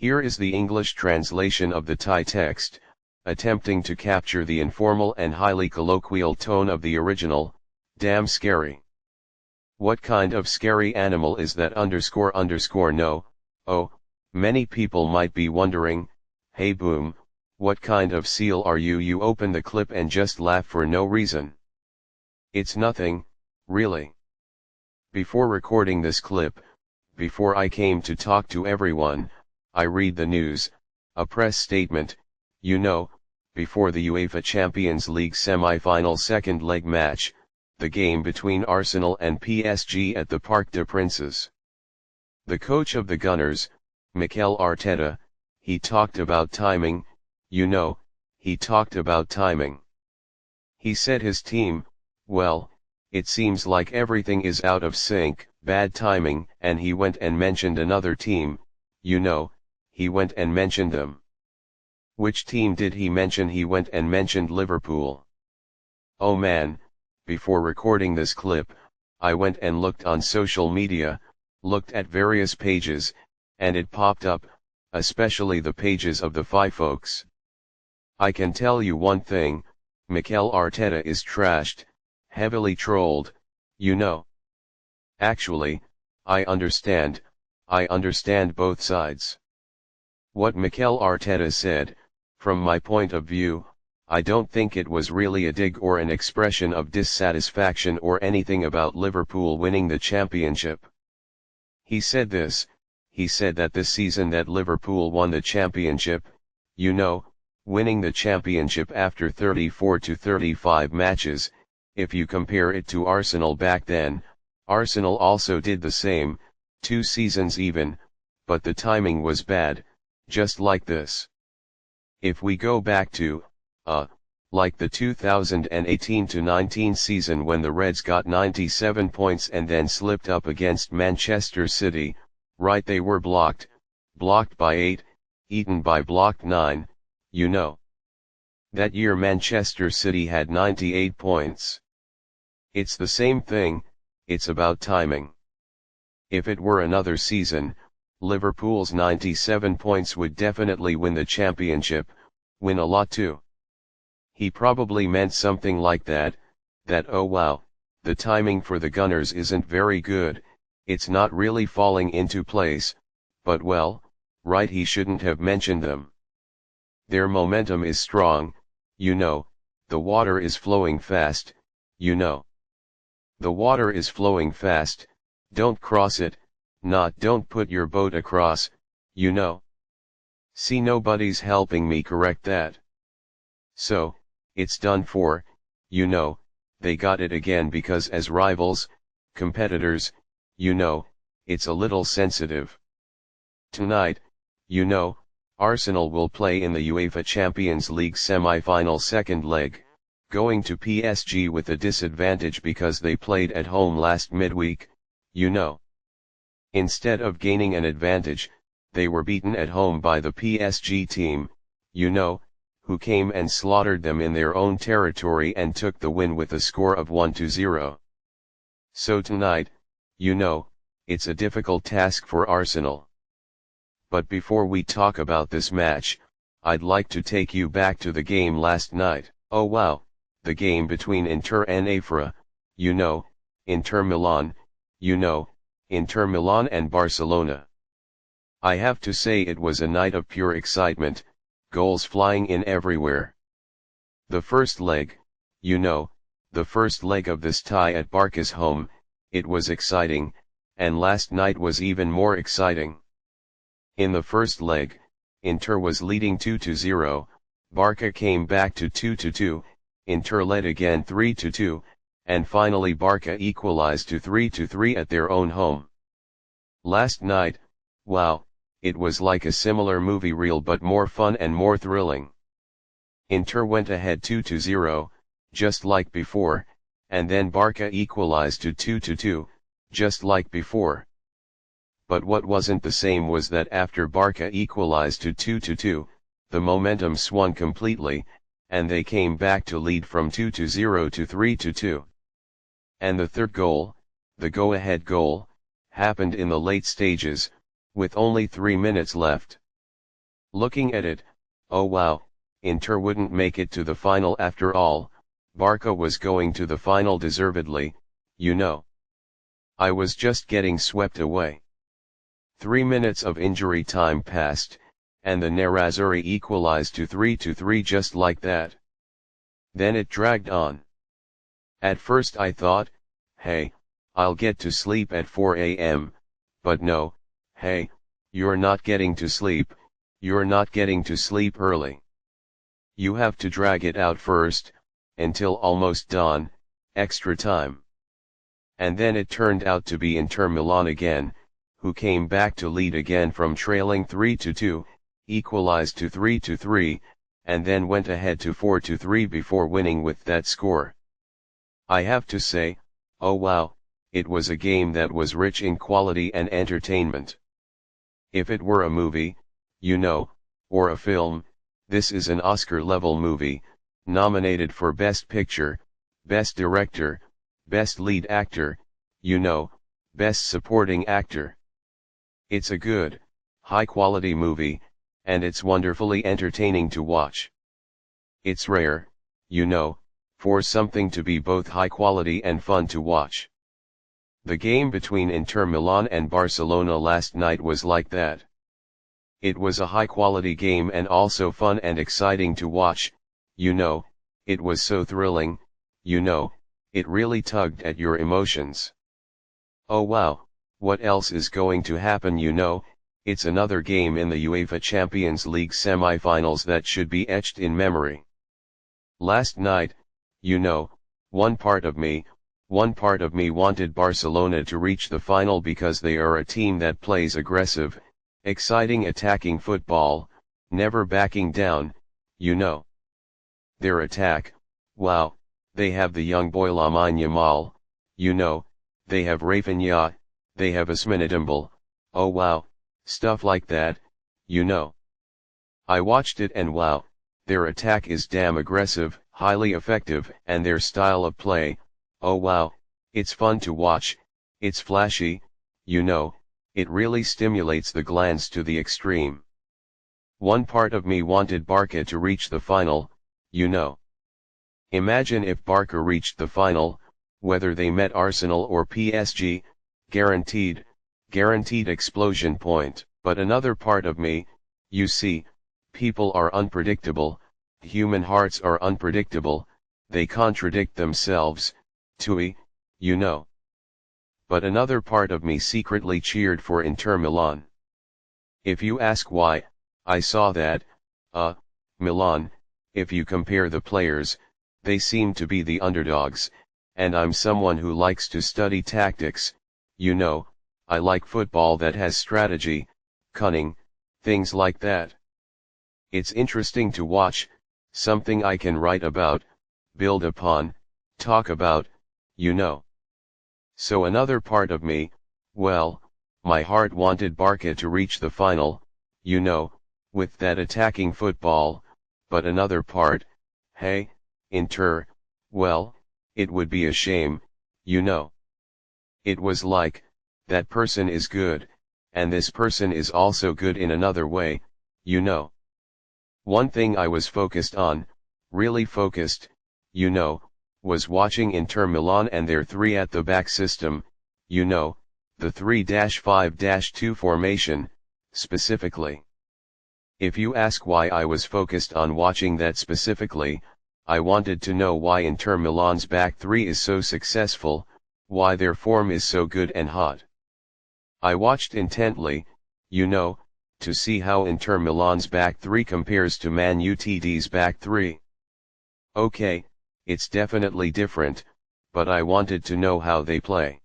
Here is the English translation of the Thai text, attempting to capture the informal and highly colloquial tone of the original. Damn scary. What kind of scary animal is that __? No, oh, many people might be wondering, hey boom, what kind of seal are you? You open the clip and just laugh for no reason. It's nothing, really. Before recording this clip, before I came to talk to everyone, I read the news, a press statement, you know, before the UEFA Champions League semi-final second leg match, the game between Arsenal and PSG at the Parc des Princes. The coach of the Gunners, Mikel Arteta, he talked about timing, you know, he talked about timing. He said his team, well, it seems like everything is out of sync, bad timing, and he went and mentioned another team, you know, he went and mentioned them. Which team did he mention? He went and mentioned Liverpool. Oh man, before recording this clip, I went and looked on social media, looked at various pages, and it popped up, especially the pages of the Fi folks. I can tell you one thing, Mikel Arteta is trashed, heavily trolled, you know. Actually, I understand both sides. What Mikel Arteta said, from my point of view, I don't think it was really a dig or an expression of dissatisfaction or anything about Liverpool winning the championship. He said this, he said that this season that Liverpool won the championship, you know, winning the championship after 34 to 35 matches, if you compare it to Arsenal back then, Arsenal also did the same, 2 seasons even, but the timing was bad, just like this. If we go back to, like the 2018-19 season when the Reds got 97 points and then slipped up against Manchester City, right, they were blocked by 8, eaten by blocked 9, you know. That year Manchester City had 98 points. It's the same thing, it's about timing. If it were another season, Liverpool's 97 points would definitely win the championship, win a lot too. He probably meant something like that oh wow, the timing for the Gunners isn't very good, it's not really falling into place, but well, right, he shouldn't have mentioned them. Their momentum is strong, you know, the water is flowing fast, you know. The water is flowing fast, don't cross it, not don't put your boat across, you know. See, nobody's helping me correct that. So, it's done for, you know, they got it again because as rivals, competitors, you know, it's a little sensitive. Tonight, you know, Arsenal will play in the UEFA Champions League semi-final second leg, going to PSG with a disadvantage because they played at home last midweek, you know. Instead of gaining an advantage, they were beaten at home by the PSG team, you know, who came and slaughtered them in their own territory and took the win with a score of 1-0. So tonight, you know, it's a difficult task for Arsenal. But before we talk about this match, I'd like to take you back to the game last night. Oh wow, the game between Inter and Afra, you know, Inter Milan, you know, Inter Milan and Barcelona. I have to say it was a night of pure excitement, goals flying in everywhere. The first leg, you know, the first leg of this tie at Barca's home, it was exciting, and last night was even more exciting. In the first leg, Inter was leading 2-0, Barca came back to 2-2, Inter led again 3-2, and finally Barca equalized to 3-3 at their own home. Last night, wow, it was like a similar movie reel but more fun and more thrilling. Inter went ahead 2-0, just like before, and then Barca equalized to 2-2, just like before. But what wasn't the same was that after Barca equalized to 2-2, the momentum swung completely, and they came back to lead from 2-0 to 3-2. And the third goal, the go-ahead goal, happened in the late stages, with only 3 minutes left. Looking at it, oh wow, Inter wouldn't make it to the final after all, Barca was going to the final deservedly, you know. I was just getting swept away. 3 minutes of injury time passed, and the Nerazzurri equalized to 3-3 just like that. Then it dragged on. At first I thought, hey, I'll get to sleep at 4 a.m., but no, hey, you're not getting to sleep, you're not getting to sleep early. You have to drag it out first, until almost dawn, extra time. And then it turned out to be Inter Milan again, who came back to lead again from trailing 3-2, equalized to 3-3, and then went ahead to 4-3 before winning with that score. I have to say, oh wow, it was a game that was rich in quality and entertainment. If it were a movie, you know, or a film, this is an Oscar-level movie, nominated for Best Picture, Best Director, Best Lead Actor, you know, Best Supporting Actor. It's a good, high-quality movie, and it's wonderfully entertaining to watch. It's rare, you know, for something to be both high quality and fun to watch. The game between Inter Milan and Barcelona last night was like that. It was a high-quality game and also fun and exciting to watch, you know, it was so thrilling, you know, it really tugged at your emotions. Oh wow, what else is going to happen, you know, it's another game in the UEFA Champions League semi-finals that should be etched in memory. Last night, you know, one part of me wanted Barcelona to reach the final because they are a team that plays aggressive, exciting attacking football, never backing down, you know. Their attack, wow, they have the young boy Lamine Yamal, you know, they have Rafinha, they have Ousmane Dembele, oh wow, stuff like that, you know. I watched it and wow, their attack is damn aggressive, highly effective, and their style of play, oh wow, it's fun to watch, it's flashy, you know, it really stimulates the glands to the extreme. One part of me wanted Barca to reach the final, you know. Imagine if Barca reached the final, whether they met Arsenal or PSG, guaranteed explosion point. But another part of me, you see, people are unpredictable, human hearts are unpredictable, they contradict themselves, too, you know. But another part of me secretly cheered for Inter Milan. If you ask why, I saw that, Milan, if you compare the players, they seem to be the underdogs, and I'm someone who likes to study tactics, you know, I like football that has strategy, cunning, things like that. It's interesting to watch, something I can write about, build upon, talk about, you know. So another part of me, well, my heart wanted Barca to reach the final, you know, with that attacking football, but another part, hey, Inter, well, it would be a shame, you know. It was like, that person is good, and this person is also good in another way, you know. One thing I was focused on, really focused, you know, was watching Inter Milan and their 3 at the back system, you know, the 3-5-2 formation, specifically. If you ask why I was focused on watching that specifically, I wanted to know why Inter Milan's back 3 is so successful, why their form is so good and hot. I watched intently, you know, to see how Inter Milan's back 3 compares to Man Utd's back 3. Okay, it's definitely different, but I wanted to know how they play.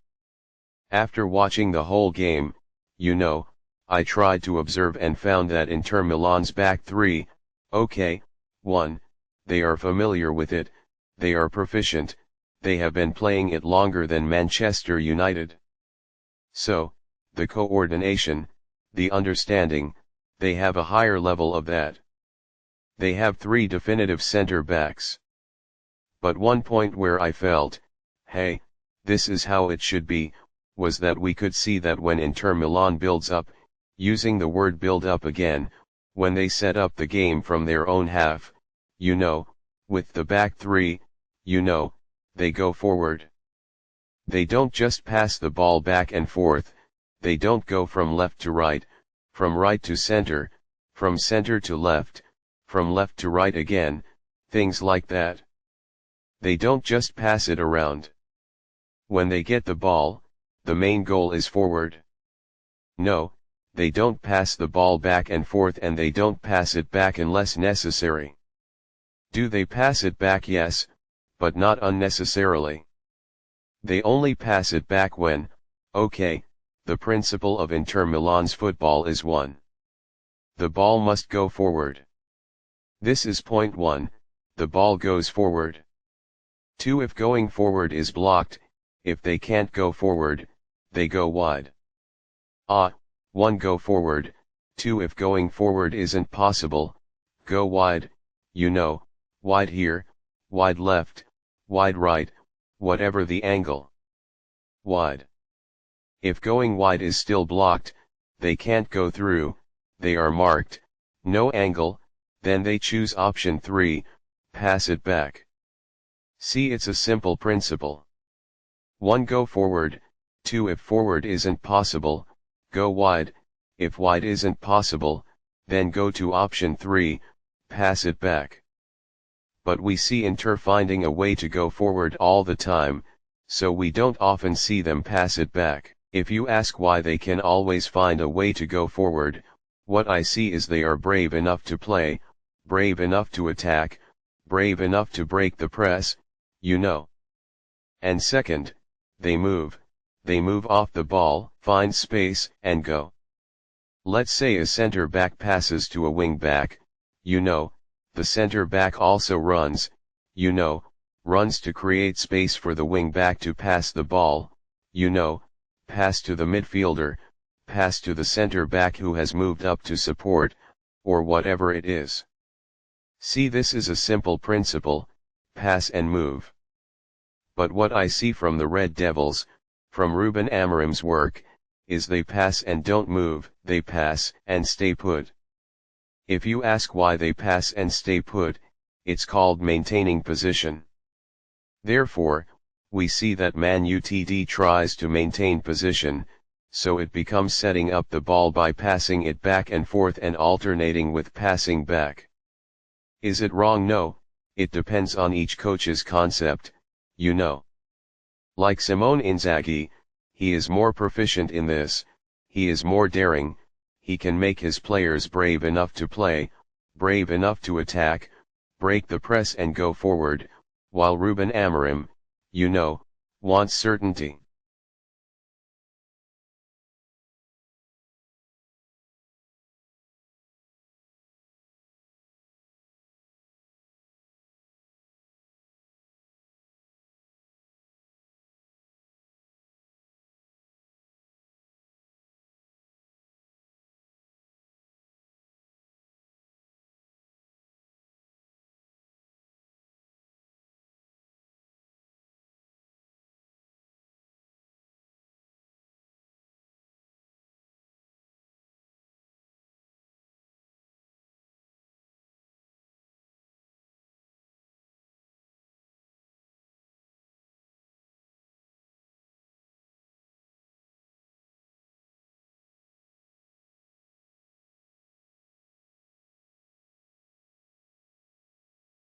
After watching the whole game, you know, I tried to observe and found that Inter Milan's back 3, okay, 1, they are familiar with it, they are proficient, they have been playing it longer than Manchester United. So, the coordination, the understanding, they have a higher level of that. They have 3 definitive center backs. But one point where I felt, hey, this is how it should be, was that we could see that when Inter Milan builds up, using the word build up again, When they set up the game from their own half, you know, with the back three, you know, they go forward. They don't just pass the ball back and forth, they don't go from left to right, from right to center, from center to left, from left to right again, things like that. They don't just pass it around. When they get the ball, the main goal is forward. No, they don't pass the ball back and forth, and they don't pass it back unless necessary. Do they pass it back? Yes, but not unnecessarily. They only pass it back when, okay, the principle of Inter Milan's football is 1. The ball must go forward. This is point 1, the ball goes forward. 2. If going forward is blocked, if they can't go forward, they go wide. 1. Go forward. 2. If going forward isn't possible, go wide, you know, wide here, wide left, wide right, whatever the angle. Wide. If going wide is still blocked, they can't go through, they are marked, no angle, then they choose option 3, pass it back. See, it's a simple principle. 1. Go forward. 2. If forward isn't possible, go wide. If wide isn't possible, then go to option 3, pass it back. But we see Inter finding a way to go forward all the time, so we don't often see them pass it back. If you ask why they can always find a way to go forward, what I see is they are brave enough to play, brave enough to attack, brave enough to break the press, you know. And second, they move off the ball, find space, and go. Let's say a center back passes to a wing back, you know, the center back also runs, you know, runs to create space for the wing back to pass the ball, you know, pass to the midfielder, pass to the center back who has moved up to support, or whatever it is. See, this is a simple principle, pass and move. But what I see from the Red Devils, from Ruben Amorim's work, is they pass and don't move, they pass and stay put. If you ask why they pass and stay put, it's called maintaining position. Therefore, we see that Man Utd tries to maintain position, so it becomes setting up the ball by passing it back and forth and alternating with passing back. Is it wrong? No, it depends on each coach's concept, you know. Like Simone Inzaghi, he is more proficient in this, he is more daring, he can make his players brave enough to play, brave enough to attack, break the press and go forward, while Ruben Amorim, you know, wants certainty.